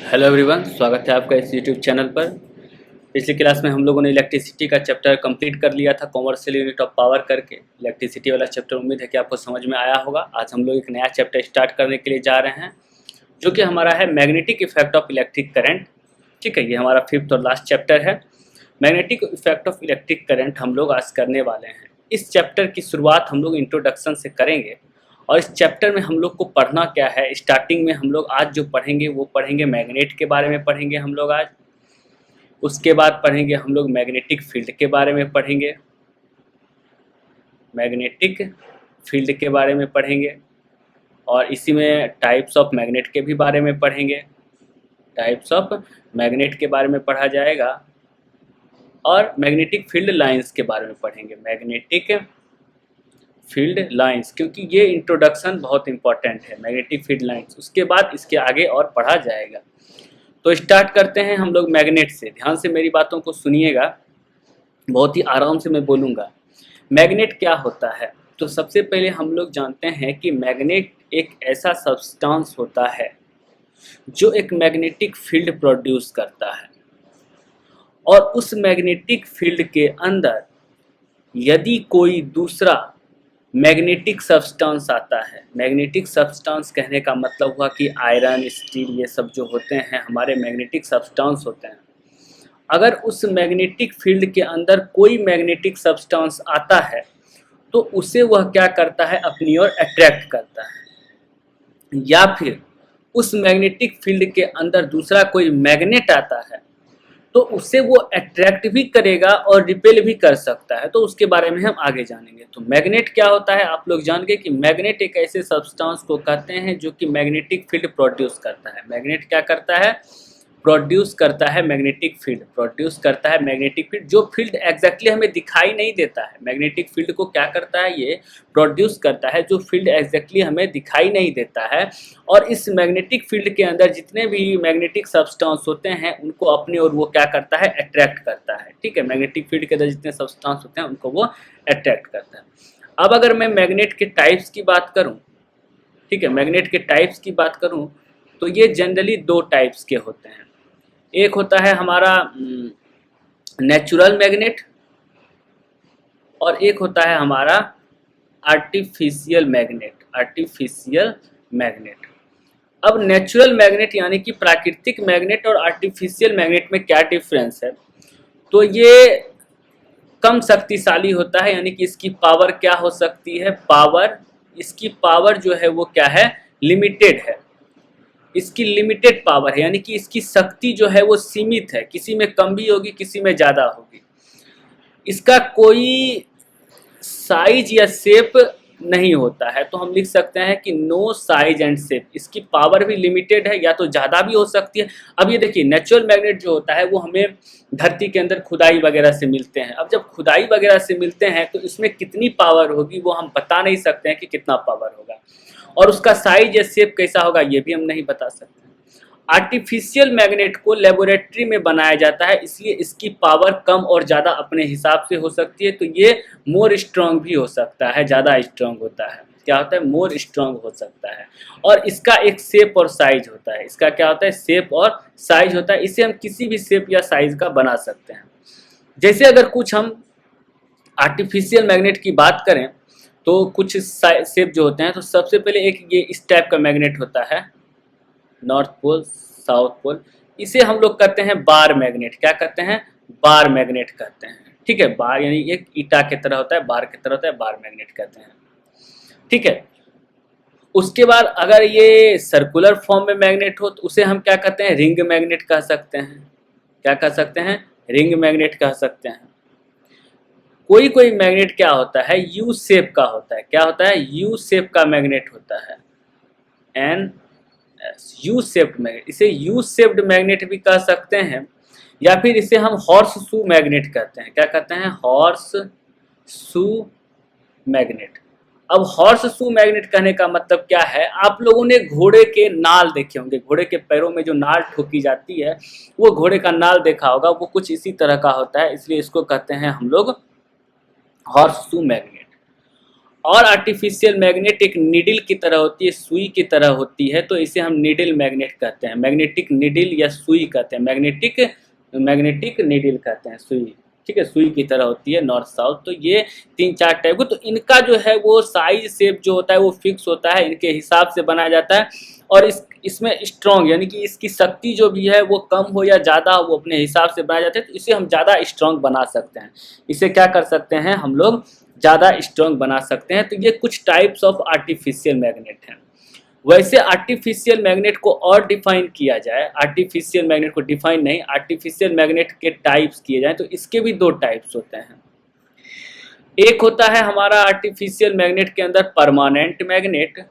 Hello everyone, स्वागत है आपका इस यूट्यूब चैनल पर। पिछली क्लास में हम लोगों ने इलेक्ट्रिसिटी का चैप्टर कंप्लीट कर लिया था, कॉमर्शियल यूनिट ऑफ पावर करके। इलेक्ट्रिसिटी वाला चैप्टर उम्मीद है कि आपको समझ में आया होगा। आज हम लोग एक नया चैप्टर स्टार्ट करने के लिए जा रहे हैं, जो कि हमारा है magnetic effect of electric current. ठीक है, ये हमारा 5th और लास्ट चैप्टर है। Magnetic effect of electric current हम लोग आज करने वाले हैं। इस चैप्टर की शुरुआत हम लोग इंट्रोडक्शन से करेंगे, और इस चैप्टर में हम लोग को पढ़ना क्या है। स्टार्टिंग में हम लोग आज जो पढ़ेंगे वो पढ़ेंगे मैग्नेट के बारे में पढ़ेंगे हम लोग आज। उसके बाद पढ़ेंगे हम लोग मैग्नेटिक फील्ड के बारे में पढ़ेंगे, मैग्नेटिक फील्ड के बारे में पढ़ेंगे, और इसी में टाइप्स ऑफ मैग्नेट के भी बारे में पढ़ेंगे। टाइप्स ऑफ मैग्नेट के बारे में पढ़ा जाएगा, और मैग्नेटिक फील्ड लाइंस के बारे में पढ़ेंगे, मैग्नेटिक फील्ड लाइंस, क्योंकि ये इंट्रोडक्शन बहुत इंपॉर्टेंट है, मैग्नेटिक फील्ड लाइंस। उसके बाद इसके आगे और पढ़ा जाएगा। तो स्टार्ट करते हैं हम लोग मैग्नेट से। ध्यान से मेरी बातों को सुनिएगा, बहुत ही आराम से मैं बोलूँगा। मैग्नेट क्या होता है? तो सबसे पहले हम लोग जानते हैं कि मैग्नेट एक ऐसा सब्सटेंस होता है जो एक मैग्नेटिक फील्ड प्रोड्यूस करता है, और उस मैग्नेटिक फील्ड के अंदर यदि कोई दूसरा मैग्नेटिक सब्सटेंस आता है। मैग्नेटिक सब्सटेंस कहने का मतलब हुआ कि आयरन, स्टील, ये सब जो होते हैं हमारे मैग्नेटिक सब्सटेंस होते हैं। अगर उस मैग्नेटिक फील्ड के अंदर कोई मैग्नेटिक सब्सटेंस आता है तो उसे वह क्या करता है, अपनी ओर अट्रैक्ट करता है। या फिर उस मैग्नेटिक फील्ड के अंदर दूसरा कोई मैग्नेट आता है तो उससे वो अट्रैक्ट भी करेगा और रिपेल भी कर सकता है। तो उसके बारे में हम आगे जानेंगे। तो मैग्नेट क्या होता है, आप लोग जान गए कि मैग्नेट एक ऐसे सब्सटेंस को कहते हैं जो कि मैग्नेटिक फील्ड प्रोड्यूस करता है। मैग्नेट क्या करता है? प्रोड्यूस करता है मैग्नेटिक फील्ड, प्रोड्यूस करता है मैग्नेटिक फील्ड, जो फील्ड एग्जैक्टली हमें दिखाई नहीं देता है। मैग्नेटिक फील्ड को क्या करता है? ये प्रोड्यूस करता है जो फील्ड एग्जैक्टली हमें दिखाई नहीं देता है। और इस मैग्नेटिक फील्ड के अंदर जितने भी मैग्नेटिक सब्सटेंस होते हैं उनको अपनी ओर वो क्या करता है, अट्रैक्ट करता है। ठीक है, मैग्नेटिक फील्ड के अंदर जितने सब्सटेंस होते हैं उनको वो अट्रैक्ट करता है। अब अगर मैं मैग्नेट के टाइप्स की बात करूं, ठीक है, मैग्नेट के टाइप्स की बात करूं तो ये जनरली दो टाइप्स के होते हैं। एक होता है हमारा नेचुरल मैग्नेट, और एक होता है हमारा आर्टिफिशियल मैग्नेट। Artificial magnet. अब नेचुरल मैग्नेट यानी कि प्राकृतिक मैग्नेट और आर्टिफिशियल मैग्नेट में क्या डिफरेंस है? तो ये कम शक्तिशाली होता है, यानी कि इसकी पावर क्या हो सकती है, पावर, इसकी पावर जो है वो क्या है, लिमिटेड है। इसकी लिमिटेड पावर है, यानी कि इसकी शक्ति जो है वो सीमित है, किसी में कम भी होगी किसी में ज़्यादा होगी। इसका कोई साइज या शेप नहीं होता है, तो हम लिख सकते हैं कि नो साइज एंड शेप। इसकी पावर भी लिमिटेड है, या तो ज़्यादा भी हो सकती है। अब ये देखिए, नेचुरल मैग्नेट जो होता है वो हमें धरती के अंदर खुदाई वगैरह से मिलते हैं। अब जब खुदाई वगैरह से मिलते हैं तो इसमें कितनी पावर होगी वो हम बता नहीं सकते हैं कि कितना पावर होगा, और उसका साइज या शेप कैसा होगा ये भी हम नहीं बता सकते। आर्टिफिशियल मैग्नेट को लेबोरेटरी में बनाया जाता है, इसलिए इसकी पावर कम और ज़्यादा अपने हिसाब से हो सकती है। तो ये मोर स्ट्रांग भी हो सकता है, ज़्यादा स्ट्रांग होता है। क्या होता है? मोर स्ट्रांग हो सकता है। और इसका एक शेप और साइज होता है। इसका क्या होता है? शेप और साइज होता है। इसे हम किसी भी शेप या साइज का बना सकते हैं। जैसे अगर कुछ हम आर्टिफिशियल मैग्नेट की बात करें तो कुछ शेप जो होते हैं, तो सबसे पहले एक ये इस टाइप का मैग्नेट होता है, नॉर्थ पोल, साउथ पोल। इसे हम लोग कहते हैं बार मैग्नेट। क्या कहते हैं? बार मैग्नेट कहते हैं। ठीक है, बार यानी एक ईटा की तरह होता है, बार की तरह होता है, बार मैग्नेट कहते हैं। ठीक है, उसके बाद अगर ये सर्कुलर फॉर्म में मैग्नेट हो तो उसे हम क्या कहते हैं? रिंग मैग्नेट कह सकते हैं। क्या कह सकते हैं? रिंग मैग्नेट कह सकते हैं। कोई कोई मैग्नेट क्या होता है, यू शेप का होता है। क्या होता है? यू शेप का मैग्नेट होता है, एन यू शेप्ड मैग्नेट। इसे यू शेप्ड मैग्नेट भी कह सकते हैं, या फिर इसे हम हॉर्स शू मैग्नेट कहते हैं। क्या कहते हैं? Horse shoe magnet. अब हॉर्स शू मैग्नेट कहने का मतलब क्या है? आप लोगों ने घोड़े के नाल देखे होंगे, घोड़े के पैरों में जो नाल ठोकी जाती है वो घोड़े का नाल देखा होगा, वो कुछ इसी तरह का होता है, इसलिए इसको कहते हैं हम लोग हॉर्स शू मैग्नेट। और आर्टिफिशियल मैग्नेट एक नीडल की तरह होती है, सुई की तरह होती है, तो इसे हम नीडल मैग्नेट कहते हैं, मैग्नेटिक नीडल या सुई कहते हैं, मैग्नेटिक मैग्नेटिक नीडल कहते हैं, सुई। ठीक है, सुई की तरह होती है, नॉर्थ साउथ। तो ये 3-4 टाइप को, तो इनका जो है वो साइज शेप जो होता है वो फिक्स होता है, इनके हिसाब से बनाया जाता है। और इसमें स्ट्रॉन्ग यानी कि इसकी शक्ति जो भी है वो कम हो या ज़्यादा, वो अपने हिसाब से बनाया जाता है, तो इसे हम ज़्यादा स्ट्रॉन्ग बना सकते हैं। इसे क्या कर सकते हैं हम लोग, ज़्यादा स्ट्रॉन्ग बना सकते हैं। तो ये कुछ टाइप्स ऑफ आर्टिफिशियल मैग्नेट हैं। वैसे आर्टिफिशियल मैग्नेट को और डिफाइन किया जाए, आर्टिफिशियल मैग्नेट को डिफाइन नहीं, आर्टिफिशियल मैग्नेट के टाइप्स किए जाए तो इसके भी 2 टाइप्स होते हैं। एक होता है हमारा आर्टिफिशियल मैग्नेट के अंदर permanent magnet,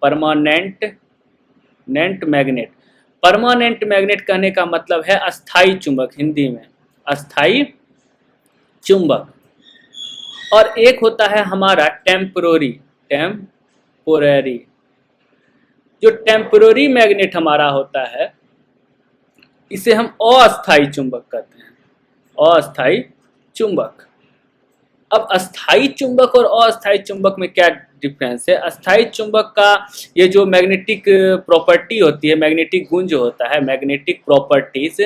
permanent magnet. Permanent magnet कहने का मतलब है अस्थाई चुंबक, हिंदी में अस्थाई चुंबक। और एक होता है हमारा टेम्पररी, टेम्पोररी। जो टेम्पररी मैग्नेट हमारा होता है इसे हम अस्थाई चुंबक कहते हैं, अस्थाई चुंबक। अब अस्थाई चुंबक और अस्थाई चुंबक में क्या डिफरेंस है? अस्थाई चुंबक का ये जो मैग्नेटिक प्रॉपर्टी होती है, मैग्नेटिक गुण जो होता है, मैग्नेटिक प्रॉपर्टीज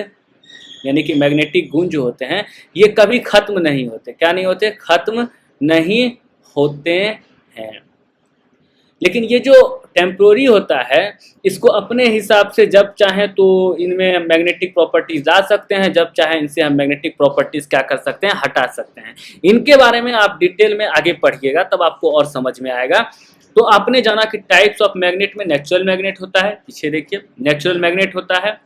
यानी कि मैग्नेटिक गुण जो होते हैं ये कभी खत्म नहीं होते। क्या नहीं होते? खत्म नहीं होते हैं। लेकिन ये जो टेम्पोररी होता है इसको अपने हिसाब से जब चाहें तो इनमें मैग्नेटिक प्रॉपर्टीज ला सकते हैं, जब चाहें इनसे हम मैग्नेटिक प्रॉपर्टीज क्या कर सकते हैं, हटा सकते हैं। इनके बारे में आप डिटेल में आगे पढ़िएगा तब आपको और समझ में आएगा। तो आपने जाना कि टाइप्स ऑफ मैग्नेट में नेचुरल मैग्नेट होता है, पीछे देखिए, नेचुरल मैग्नेट होता है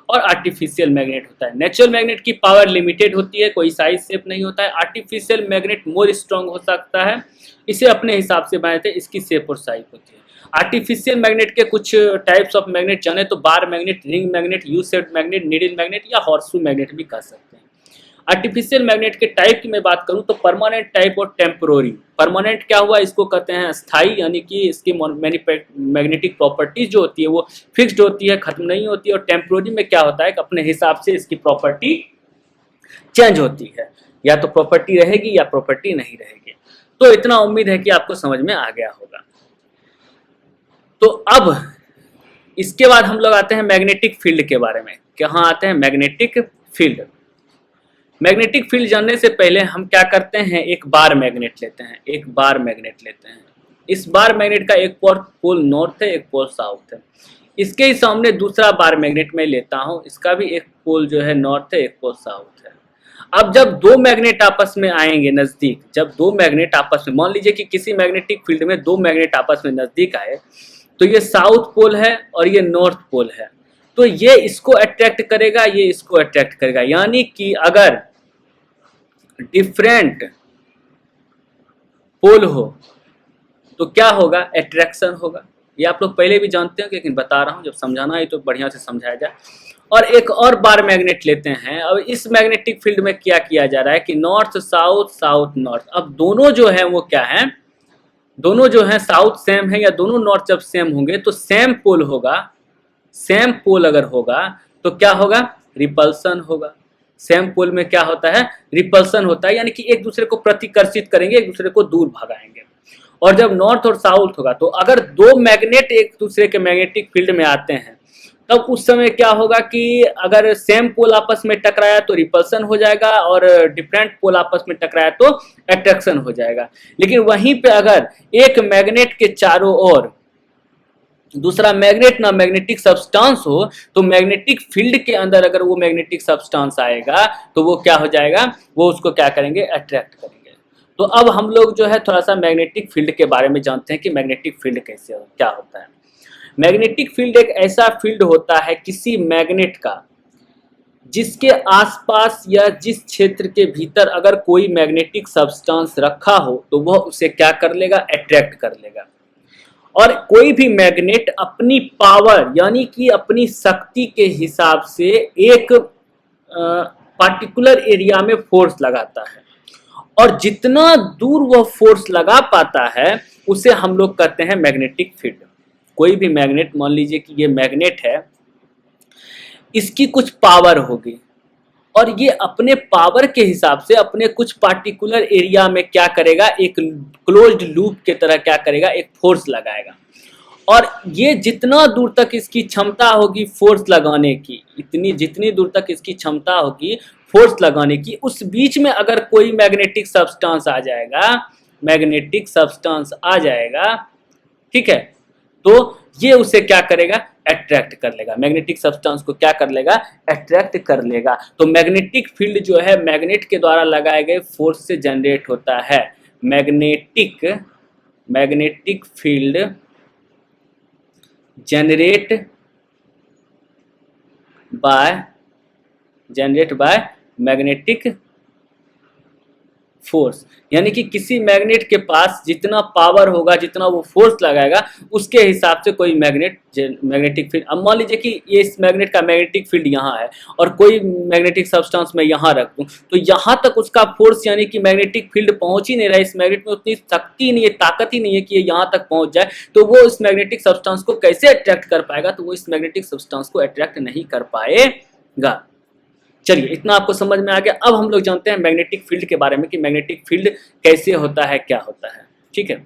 और आर्टिफिशियल मैग्नेट होता है। नेचुरल मैग्नेट की पावर लिमिटेड होती है, कोई साइज शेप नहीं होता है। आर्टिफिशियल मैग्नेट मोर स्ट्रॉन्ग हो सकता है, इसे अपने हिसाब से बनाते हैं, इसकी शेप और साइज होती है। आर्टिफिशियल मैग्नेट के कुछ टाइप्स ऑफ मैग्नेट जाने तो bar magnet, ring magnet, U shaped magnet, needle magnet या हॉर्सशू मैग्नेट भी कह सकते हैं। आर्टिफिशियल मैग्नेट के टाइप की मैं बात करूं तो परमानेंट टाइप और टेम्पोररी। परमानेंट क्या हुआ, इसको कहते हैं स्थायी, यानी कि इसकी मैग्नेटिक प्रॉपर्टीज जो होती है वो फिक्स्ड होती है, खत्म नहीं होती है। और टेम्पोररी में क्या होता है कि अपने हिसाब से इसकी प्रॉपर्टी चेंज होती है, या तो प्रॉपर्टी रहेगी या प्रॉपर्टी नहीं रहेगी। तो इतना उम्मीद है कि आपको समझ में आ गया होगा। तो अब इसके बाद हम लोग आते हैं मैग्नेटिक फील्ड के बारे में। कहाँ आते हैं? Magnetic field. मैग्नेटिक फील्ड जानने से पहले हम क्या करते हैं, एक बार मैग्नेट लेते हैं, एक बार मैग्नेट लेते हैं। इस बार मैग्नेट का एक पोल नॉर्थ है, एक पोल साउथ है। इसके ही सामने दूसरा बार मैग्नेट में लेता हूं, इसका भी एक पोल जो है नॉर्थ है, एक पोल साउथ है। अब जब 2 मैग्नेट आपस में आएंगे नजदीक, जब 2 मैग्नेट आपस में, मान लीजिए कि किसी मैग्नेटिक फील्ड में 2 मैग्नेट आपस में नजदीक आए, तो ये साउथ पोल है और ये नॉर्थ पोल है, तो ये इसको अट्रैक्ट करेगा, ये इसको अट्रैक्ट करेगा। यानी कि अगर डिफरेंट पोल हो तो क्या होगा? अट्रैक्शन होगा। ये आप लोग पहले भी जानते हैं लेकिन बता रहा हूं, जब समझाना है तो बढ़िया से समझाया जाए। और एक और बार मैग्नेट लेते हैं। अब इस मैग्नेटिक फील्ड में क्या किया जा रहा है कि नॉर्थ साउथ, साउथ नॉर्थ। अब दोनों जो है वो क्या है, दोनों जो है साउथ सेम है या दोनों नॉर्थ जब सेम होंगे तो सेम पोल होगा। सेम पोल अगर होगा तो क्या होगा? रिपल्सन होगा। सेम पोल में क्या होता है? रिपल्सन होता है, यानी कि एक दूसरे को प्रतिकर्षित करेंगे, एक दूसरे को दूर भगाएंगे। और जब नॉर्थ और साउथ होगा तो अगर 2 मैग्नेट एक दूसरे के मैग्नेटिक फील्ड में आते हैं तब उस समय क्या होगा कि अगर सेम पोल आपस में टकराया तो रिपल्सन हो जाएगा और डिफरेंट पोल आपस में टकराया तो अट्रैक्शन हो जाएगा। लेकिन वहीं पे अगर एक मैग्नेट के चारों ओर दूसरा मैग्नेट ना मैग्नेटिक सब्सटेंस हो तो मैग्नेटिक फील्ड के अंदर अगर वो मैग्नेटिक सब्सटेंस आएगा तो वो क्या हो जाएगा? वो उसको क्या करेंगे? अट्रैक्ट करेंगे। तो अब हम लोग जो है थोड़ा सा मैग्नेटिक फील्ड के बारे में जानते हैं कि मैग्नेटिक फील्ड कैसे क्या होता है। मैग्नेटिक फील्ड एक ऐसा फील्ड होता है किसी मैग्नेट का जिसके आसपास या जिस क्षेत्र के भीतर अगर कोई मैग्नेटिक सब्सटेंस रखा हो तो वह उसे क्या कर लेगा? अट्रैक्ट कर लेगा। और कोई भी मैग्नेट अपनी पावर यानी कि अपनी शक्ति के हिसाब से एक पार्टिकुलर एरिया में फोर्स लगाता है, और जितना दूर वह फोर्स लगा पाता है उसे हम लोग कहते हैं मैग्नेटिक फील्ड। कोई भी मैग्नेट, मान लीजिए कि ये मैग्नेट है, इसकी कुछ पावर होगी, और ये अपने पावर के हिसाब से अपने कुछ पार्टिकुलर एरिया में क्या करेगा, एक क्लोज्ड लूप के तरह क्या करेगा, एक फोर्स लगाएगा। और ये जितना दूर तक इसकी क्षमता होगी फोर्स लगाने की, इतनी जितनी दूर तक इसकी क्षमता होगी फोर्स लगाने की, उस बीच में अगर कोई मैग्नेटिक सब्सटेंस आ जाएगा, मैग्नेटिक सब्सटेंस आ जाएगा, ठीक है, तो ये उसे क्या करेगा, अट्रैक्ट कर लेगा, मैग्नेटिक सब्सटेंस को क्या कर लेगा, अट्रैक्ट कर लेगा। तो मैग्नेटिक फील्ड जो है मैग्नेट के द्वारा लगाए गए फोर्स से जनरेट होता है। Magnetic magnetic field generate by magnetic force, यानी कि किसी मैग्नेट के पास जितना पावर होगा, जितना वो फोर्स लगाएगा, उसके हिसाब से कोई मैग्नेटिक फील्ड। अब मान लीजिए कि ये इस मैग्नेट का मैग्नेटिक फील्ड यहाँ है और कोई मैग्नेटिक सब्सटेंस मैं यहाँ रख दूँ, तो यहाँ तक उसका फोर्स यानी कि मैग्नेटिक फील्ड पहुंच ही नहीं रहा है, इस मैग्नेट में उतनी शक्ति नहीं है, ताकत ही नहीं है कि ये यहाँ तक पहुंच जाए, तो वो इस मैग्नेटिक सब्सटेंस को कैसे अट्रैक्ट कर पाएगा, तो वो इस मैग्नेटिक सब्सटेंस को अट्रैक्ट नहीं कर पाएगा। चलिए इतना आपको समझ में आ गया। अब हम लोग जानते हैं मैग्नेटिक फील्ड के बारे में कि मैग्नेटिक फील्ड कैसे होता है, क्या होता है। ठीक है,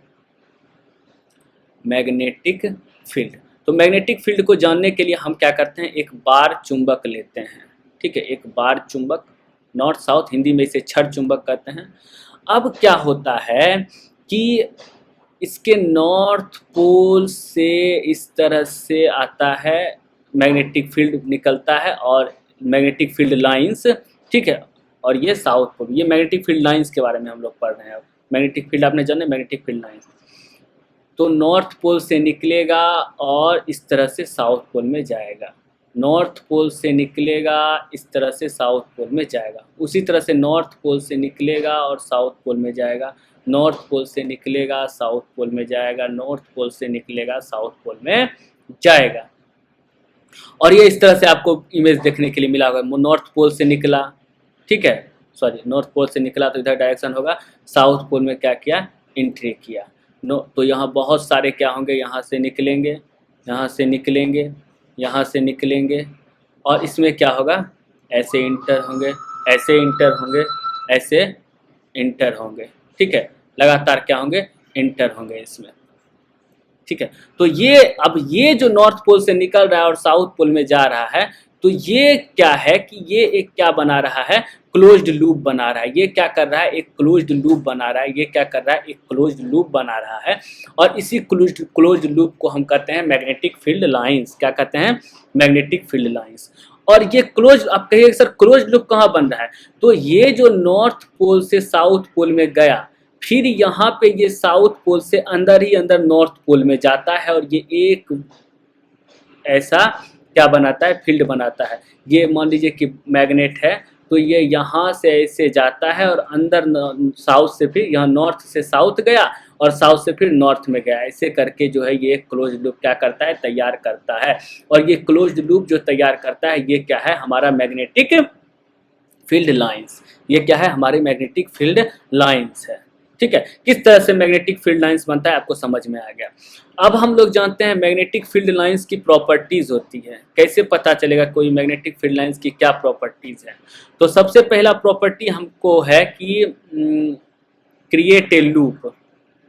मैग्नेटिक फील्ड, तो मैग्नेटिक फील्ड को जानने के लिए हम क्या करते हैं, एक बार चुंबक लेते हैं। ठीक है, एक बार चुंबक, नॉर्थ साउथ, हिंदी में इसे छड़ चुंबक कहते हैं। अब क्या होता है कि इसके नॉर्थ पोल से इस तरह से आता है, मैग्नेटिक फील्ड निकलता है और मैग्नेटिक फील्ड लाइंस, ठीक है, और ये साउथ पोल, ये मैग्नेटिक फील्ड लाइंस के बारे में हम लोग पढ़ रहे हैं। मैग्नेटिक फील्ड आपने जाना, मैग्नेटिक फील्ड लाइंस, तो नॉर्थ पोल से निकलेगा और इस तरह से साउथ पोल में जाएगा, नॉर्थ पोल से निकलेगा इस तरह से साउथ पोल में जाएगा, उसी तरह से नॉर्थ पोल से निकलेगा और साउथ पोल में जाएगा, नॉर्थ पोल से निकलेगा साउथ पोल में जाएगा, नॉर्थ पोल से निकलेगा साउथ पोल में जाएगा। और ये इस तरह से आपको इमेज देखने के लिए मिला होगा, नॉर्थ पोल से निकला, ठीक है, सॉरी नॉर्थ पोल से निकला तो इधर डायरेक्शन होगा, साउथ पोल में क्या किया, एंट्री किया। तो यहाँ बहुत सारे क्या होंगे, यहाँ से निकलेंगे, यहाँ से निकलेंगे, यहाँ से निकलेंगे, और इसमें क्या होगा, ऐसे इंटर होंगे, ऐसे इंटर होंगे, ऐसे इंटर होंगे, ठीक है, लगातार क्या होंगे, इंटर होंगे इसमें। ठीक है, तो ये अब ये जो नॉर्थ पोल से निकल रहा है और साउथ पोल में जा रहा है, तो ये क्या है कि ये एक क्या बना रहा है, क्लोज्ड लूप बना रहा है। ये क्या कर रहा है, एक क्लोज्ड लूप बना रहा है, ये क्या कर रहा है, एक क्लोज्ड लूप बना रहा है। और इसी क्लोज्ड लूप को हम कहते हैं मैग्नेटिक फील्ड लाइंस। क्या कहते हैं, मैग्नेटिक फील्ड लाइंस। और ये क्लोज, आप कहिए सर क्लोज्ड लूप कहाँ बन रहा है, तो ये जो नॉर्थ पोल से साउथ पोल में गया, फिर यहाँ पे ये साउथ पोल से अंदर ही अंदर नॉर्थ पोल में जाता है, और ये एक ऐसा क्या बनाता है, फील्ड बनाता है। ये मान लीजिए कि मैग्नेट है, तो ये यहाँ से ऐसे जाता है और अंदर साउथ से फिर यहाँ नॉर्थ से साउथ गया और साउथ से फिर नॉर्थ में गया, ऐसे करके जो है ये क्लोज लूप क्या करता है, तैयार करता है। और ये क्लोज लूप जो तैयार करता है, ये क्या है, हमारा मैग्नेटिक फील्ड लाइंस। ये क्या है, हमारी मैग्नेटिक फील्ड लाइंस है। ठीक है, किस तरह से मैग्नेटिक फील्ड लाइंस बनता है आपको समझ में आ गया। अब हम लोग जानते हैं मैग्नेटिक फील्ड लाइंस की प्रॉपर्टीज होती है। कैसे पता चलेगा कोई मैग्नेटिक फील्ड लाइंस की क्या प्रॉपर्टीज है, तो सबसे पहला प्रॉपर्टी हमको है कि create a loop,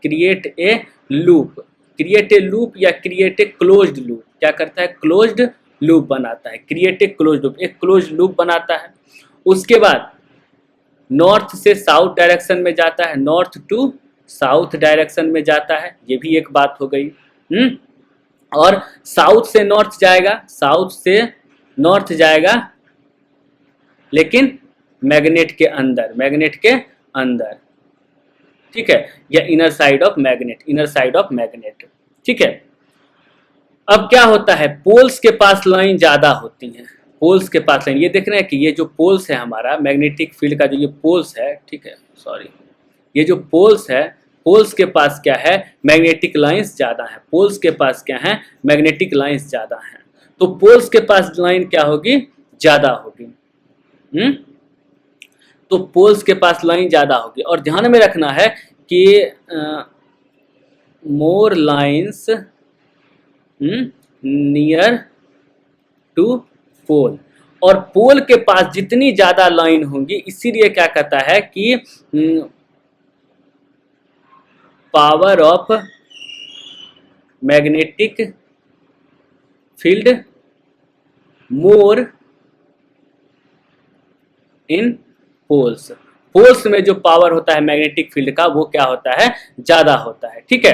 create a loop, create a loop या क्रिएट ए क्लोज्ड लूप। क्या करता है, क्लोज्ड लूप बनाता है, क्रिएट ए क्लोज्ड लूप, एक क्लोज्ड लूप बनाता है। उसके बाद नॉर्थ से साउथ डायरेक्शन में जाता है, नॉर्थ टू साउथ डायरेक्शन में जाता है, ये भी एक बात हो गई। और साउथ से नॉर्थ जाएगा, साउथ से नॉर्थ जाएगा, लेकिन मैग्नेट के अंदर, मैग्नेट के अंदर, ठीक है, या inner side of magnet, inner side of magnet. ठीक है, अब क्या होता है, पोल्स के पास लाइन ज्यादा होती हैं, पोल्स के पास लाइन, ये देख रहे हैं कि ये जो पोल्स है हमारा मैग्नेटिक फील्ड का, जो ये पोल्स है, ठीक है, सॉरी, ये जो पोल्स है, पोल्स के पास क्या है, मैग्नेटिक लाइंस ज्यादा है, पोल्स के पास क्या है, मैग्नेटिक लाइंस ज्यादा है। तो पोल्स के पास लाइन क्या होगी, ज्यादा होगी। तो पोल्स के पास लाइन ज्यादा होगी, और ध्यान में रखना है कि मोर लाइंस नियर टू पोल, और पोल के पास जितनी ज्यादा लाइन होंगी, इसीलिए क्या कहता है कि power of magnetic field more in poles. Poles में जो पावर होता है मैग्नेटिक फील्ड का वो क्या होता है, ज्यादा होता है। ठीक है।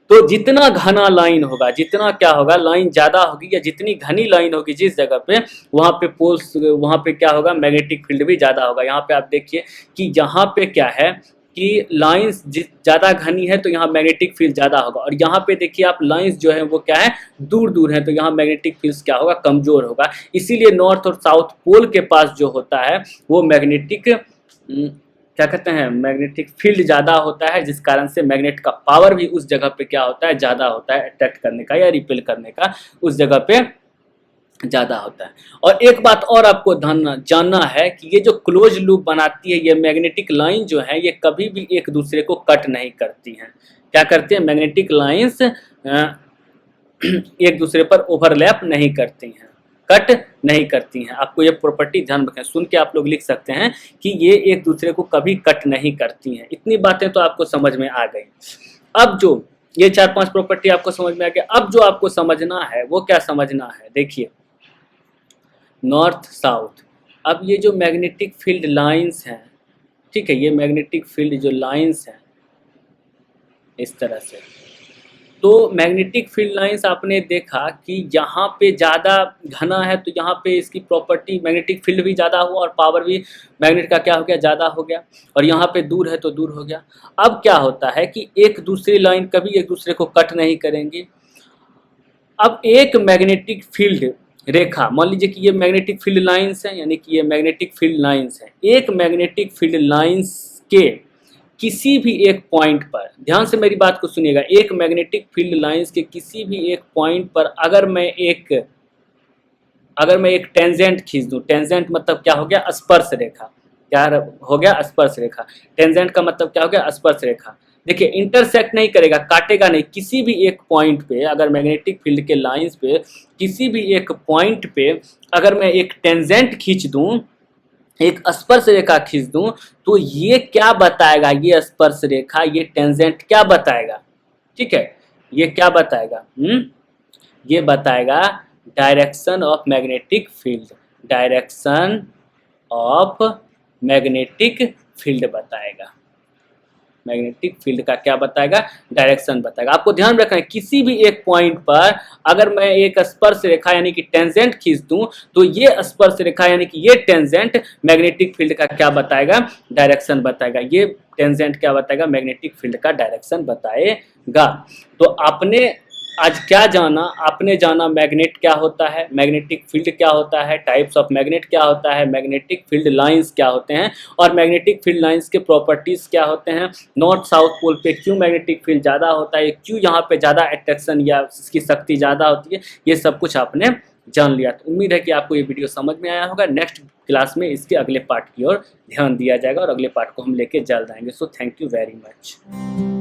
तो जितना घना लाइन होगा, जितना क्या होगा, लाइन ज्यादा होगी या जितनी घनी लाइन होगी जिस जगह पे, वहां पे पोल्स, वहां पे क्या होगा, मैग्नेटिक फील्ड भी ज्यादा होगा। यहाँ पे आप देखिए कि यहाँ पे क्या है कि लाइंस ज्यादा घनी है तो यहाँ मैग्नेटिक फील्ड ज्यादा होगा, और यहाँ पे देखिए आप लाइंस जो है वो क्या है, दूर दूर है, तो यहाँ मैग्नेटिक फील्ड क्या होगा, कमजोर होगा। इसीलिए नॉर्थ और साउथ पोल के पास जो होता है वो मैग्नेटिक क्या कहते हैं, मैग्नेटिक फील्ड ज़्यादा होता है, जिस कारण से मैग्नेट का पावर भी उस जगह पे क्या होता है, ज़्यादा होता है, अट्रैक्ट करने का या रिपेल करने का उस जगह पे ज़्यादा होता है। और एक बात और आपको जानना है कि ये जो क्लोज लूप बनाती है ये मैग्नेटिक लाइन जो है ये कभी भी एक दूसरे को कट नहीं करती हैं। क्या करती है, मैग्नेटिक लाइंस एक दूसरे पर ओवरलैप नहीं करती हैं, कट नहीं करती हैं। आपको ये प्रॉपर्टी ध्यान रखें, सुन के आप लोग लिख सकते हैं कि ये एक दूसरे को कभी कट नहीं करती हैं। इतनी बातें तो आपको समझ में आ गई। अब जो ये 4-5 प्रॉपर्टी आपको समझ में आ गया, अब जो आपको समझना है वो क्या समझना है, देखिए नॉर्थ साउथ। अब ये जो मैग्नेटिक फील्ड लाइंस हैं, ठीक है, ये मैग्नेटिक फील्ड जो लाइंस हैं इस तरह से, तो मैग्नेटिक फील्ड लाइंस आपने देखा कि यहाँ पे ज़्यादा घना है तो यहाँ पे इसकी प्रॉपर्टी मैग्नेटिक फील्ड भी ज़्यादा हुआ और पावर भी मैग्नेट का क्या हो गया, ज़्यादा हो गया, और यहाँ पे दूर है तो दूर हो गया। अब क्या होता है कि एक दूसरी लाइन कभी एक दूसरे को कट नहीं करेंगी। अब एक मैग्नेटिक फील्ड रेखा, मान लीजिए कि ये मैग्नेटिक फील्ड लाइंस हैं, यानी कि ये मैग्नेटिक फील्ड लाइंस हैं, एक मैग्नेटिक फील्ड लाइंस के किसी भी एक पॉइंट पर, ध्यान से मेरी बात को सुनिएगा, एक मैग्नेटिक फील्ड लाइंस के किसी भी एक पॉइंट पर अगर मैं एक टेंजेंट खींच दूं, टेंजेंट मतलब क्या हो गया, स्पर्श रेखा, क्या हो गया, स्पर्श रेखा। टेंजेंट का मतलब क्या हो गया, स्पर्श रेखा। देखिए इंटरसेक्ट नहीं करेगा, काटेगा नहीं, किसी भी एक पॉइंट पे अगर मैग्नेटिक फील्ड के लाइंस पे किसी भी एक पॉइंट पे अगर मैं एक टेंजेंट खींच दूं, एक स्पर्श रेखा खींच दूं, तो ये क्या बताएगा, ये स्पर्श रेखा, ये टेंजेंट क्या बताएगा, ठीक है, ये क्या बताएगा, ये बताएगा direction of magnetic field, direction of magnetic field बताएगा। मैग्नेटिक फील्ड का क्या बताएगा, डायरेक्शन बताएगा। आपको ध्यान रखना है किसी भी एक पॉइंट पर अगर मैं एक स्पर्श रेखा यानी कि टेंजेंट खींच दूं, तो ये स्पर्श रेखा यानी कि ये टेंजेंट मैग्नेटिक फील्ड का क्या बताएगा, डायरेक्शन बताएगा। ये टेंजेंट क्या बताएगा, मैग्नेटिक फील्ड का डायरेक्शन बताएगा। तो आपने आज क्या जाना, आपने जाना मैग्नेट क्या होता है, मैग्नेटिक फील्ड क्या होता है, टाइप्स ऑफ मैग्नेट क्या होता है, मैग्नेटिक फील्ड लाइंस क्या होते हैं, और मैग्नेटिक फील्ड लाइंस के प्रॉपर्टीज क्या होते हैं, नॉर्थ साउथ पोल पे क्यों मैग्नेटिक फील्ड ज़्यादा होता है, क्यों यहाँ पे ज़्यादा अट्रैक्शन या इसकी शक्ति ज़्यादा होती है, ये सब कुछ आपने जान लिया। तो उम्मीद है कि आपको ये वीडियो समझ में आया होगा। नेक्स्ट क्लास में इसके अगले पार्ट की ओर ध्यान दिया जाएगा और अगले पार्ट को हम लेके जल्द आएंगे। So thank you very much.